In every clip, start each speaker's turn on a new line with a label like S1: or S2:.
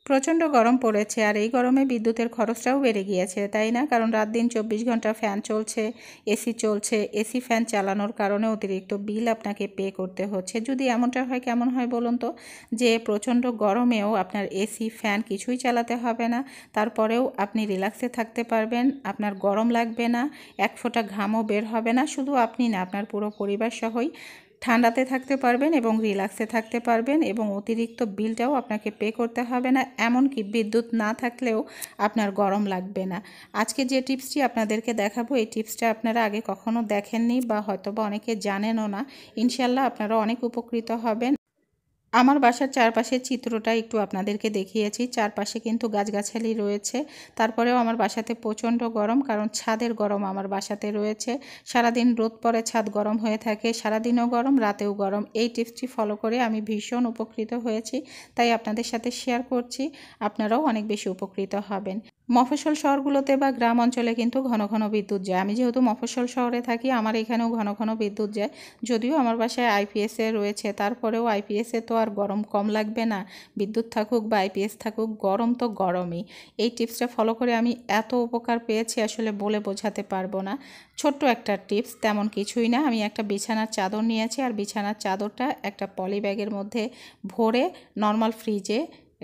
S1: প্রচণ্ড গরম পড়েছে আর এই গরমে বিদ্যুতের খরচটাও বেড়ে গিয়েছে, তাই না? কারণ রাত দিন 24 ঘন্টা ফ্যান চলছে, এসি চলছে। এসি ফ্যান চালানোর কারণে অতিরিক্ত বিল আপনাকে পে করতে হচ্ছে। যদি এমনটা হয় কেমন হয় বলুন তো, যে প্রচণ্ড গরমেও আপনার এসি ফ্যান কিছুই চালাতে হবে না, তারপরেও আপনি রিল্যাক্সে থাকতে পারবেন, আপনার গরম লাগবে না, এক ফোঁটা ঘামও বের হবে না। শুধু আপনি না, আপনার পুরো পরিবার সহই ঠান্ডাতে থাকতে পারবেন এবং রিল্যাক্সে থাকতে পারবেন, এবং অতিরিক্ত বিলটাও আপনাকে পে করতে হবে না। এমনকি বিদ্যুৎ না থাকলেও আপনার গরম লাগবে না। আজকে যে টিপসটি আপনাদেরকে দেখাবো, এই টিপসটা আপনারা আগে কখনো দেখেননি বা হয়তোবা অনেকে জানেনও না। ইনশাল্লাহ আপনারা অনেক উপকৃত হবেন। আমার বাসার চারপাশের চিত্রটা একটু আপনাদেরকে দেখিয়েছি। চারপাশে কিন্তু গাছগাছালি রয়েছে, তারপরেও আমার বাসাতে প্রচণ্ড গরম, কারণ ছাদের গরম আমার বাসাতে রয়েছে। সারাদিন রোদ পড়ে ছাদ গরম হয়ে থাকে, সারাদিনও গরম, রাতেও গরম। এই টিপসটি ফলো করে আমি ভীষণ উপকৃত হয়েছি, তাই আপনাদের সাথে শেয়ার করছি। আপনারাও অনেক বেশি উপকৃত হবেন। মফস্বল শহরগুলোতে বা গ্রাম অঞ্চলে কিন্তু ঘন ঘন বিদ্যুৎ যায়। আমি যেহেতু মফস্বল শহরে থাকি, আমার এখানেও ঘন ঘন বিদ্যুৎ যায়। যদিও আমার বাসায় আইপিএসে রয়েছে, তারপরেও আইপিএসে তো আর গরম কম লাগবে না। বিদ্যুৎ থাকুক বা আইপিএস থাকুক, গরম তো গরমই। এই টিপসটা ফলো করে আমি এত উপকার পেয়েছি, আসলে বলে বোঝাতে পারবো না। ছোট্ট একটা টিপস, তেমন কিছুই না। আমি একটা বিছানার চাদর নিয়েছি, আর বিছানার চাদরটা একটা পলি ব্যাগের মধ্যে ভরে নর্মাল ফ্রিজে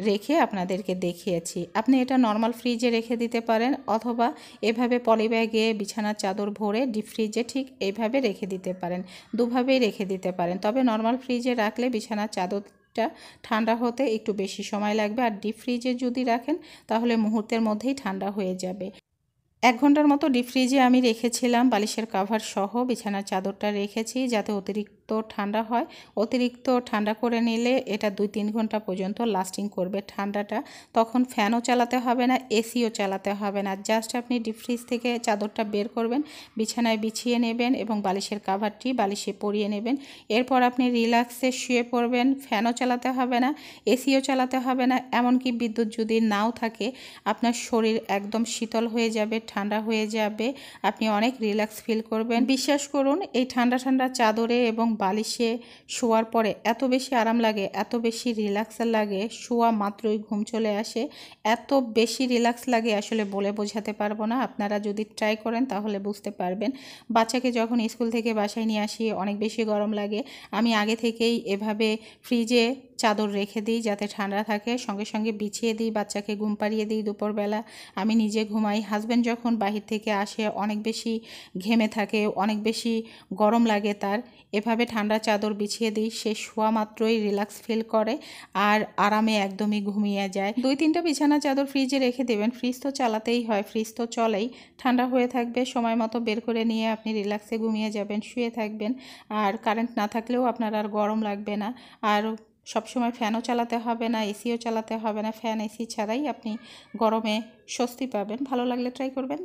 S1: রেখে আপনাদেরকে দেখিয়েছি। আপনি এটা নর্মাল ফ্রিজে রেখে দিতে পারেন, অথবা এভাবে পলি ব্যাগে বিছানার চাদর ভরে ডিপ ফ্রিজে ঠিক এইভাবে রেখে দিতে পারেন। দুভাবেই রেখে দিতে পারেন, তবে নর্মাল ফ্রিজে রাখলে বিছানার চাদরটা ঠান্ডা হতে একটু বেশি সময় লাগবে, আর ডিপ ফ্রিজে যদি রাখেন তাহলে মুহূর্তের মধ্যেই ঠান্ডা হয়ে যাবে। 1 ঘন্টার মতো ডিপ ফ্রিজে আমি রেখেছিলাম, বালিশের কাভার সহ বিছানার চাদরটা রেখেছি যাতে অতিরিক্ত ঠান্ডা হয়। অতিরিক্ত ঠান্ডা করে নিলে এটা 2-3 ঘন্টা পর্যন্ত লাস্টিং করবে ঠান্ডাটা। তখন ফ্যানও চালাতে হবে না, এসিও চালাতে হবে না। জাস্ট আপনি ডিপ ফ্রিজ থেকে চাদরটা বের করবেন, বিছানায় বিছিয়ে নেবেন এবং বালিশের কাভারটি বালিশে পরিয়ে নেবেন। এরপর আপনি রিল্যাক্সে শুয়ে পড়বেন। ফ্যানও চালাতে হবে না, এসিও চালাতে হবে না। এমনকি বিদ্যুৎ যদি নাও থাকে, আপনার শরীর একদম শীতল হয়ে যাবে, ঠান্ডা হয়ে যাবে, আপনি অনেক রিল্যাক্স ফিল করবেন। বিশ্বাস করুন, এই ঠান্ডা ঠান্ডা চাদরে এবং বালিশে শোয়ার পরে এত বেশি আরাম লাগে, এত বেশি রিল্যাক্স লাগে, শোয়া মাত্রই ঘুম চলে আসে, এত বেশি রিল্যাক্স লাগে, আসলে বলে বোঝাতে পারবো না। আপনারা যদি ট্রাই করেন তাহলে বুঝতে পারবেন। বাচ্চাকে যখন স্কুল থেকে বাসায় নিয়ে আসি, অনেক বেশি গরম লাগে, আমি আগে থেকেই এভাবে ফ্রিজে চাদর রেখে দিই যাতে ঠান্ডা থাকে, সঙ্গে সঙ্গে বিছিয়ে দিই, বাচ্চাকে ঘুম পাড়িয়ে দিই দুপুরবেলা, আমি নিজে ঘুমাই। হাজব্যান্ড যখন বাহির থেকে আসে, অনেক বেশি ঘেমে থাকে, অনেক বেশি গরম লাগে তার, এভাবে ঠান্ডা চাদর বিছিয়ে দিই, সে শোয়া মাত্রই রিল্যাক্স ফিল করে আর আরামে একদমই ঘুমিয়ে যায়। 2-3টা বিছানা চাদর ফ্রিজে রেখে দেবেন, ফ্রিজ তো চালাতেই হয়, ফ্রিজ তো চলেই, ঠান্ডা হয়ে থাকবে, সময় মতো বের করে নিয়ে আপনি রিল্যাক্সে ঘুমিয়ে যাবেন, শুয়ে থাকবেন। আর কারেন্ট না থাকলেও আপনার আর গরম লাগবে না। আর সবসময় ফ্যানও চালাতে হবে না, এসিও চালাতে হবে না, ফ্যান এসি ছাড়াই আপনি গরমে স্বস্তি পাবেন। ভালো লাগলে ট্রাই করবেন।